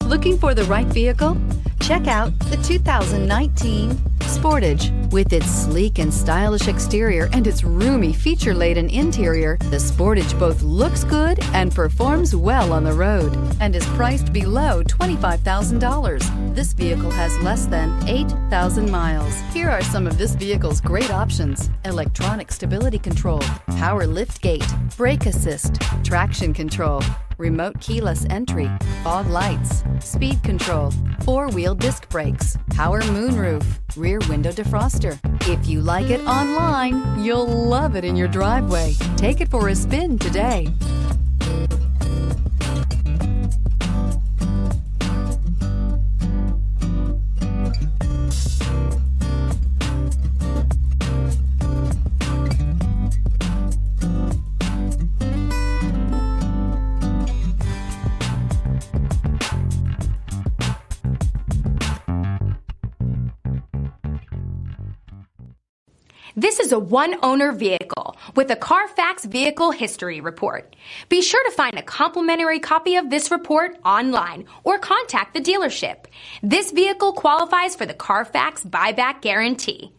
Looking for the right vehicle? Check out the 2019 Sportage. With its sleek and stylish exterior and its roomy feature-laden interior, the Sportage both looks good and performs well on the road and is priced below $25,000. This vehicle has less than 8,000 miles. Here are some of this vehicle's great options: electronic stability control, power liftgate, brake assist, traction control, remote keyless entry, fog lights, speed control, four-wheel disc brakes, power moonroof, rear window defroster. If you like it online, you'll love it in your driveway. Take it for a spin today. This is a one-owner vehicle with a Carfax Vehicle History Report. Be sure to find a complimentary copy of this report online or contact the dealership. This vehicle qualifies for the Carfax Buyback Guarantee.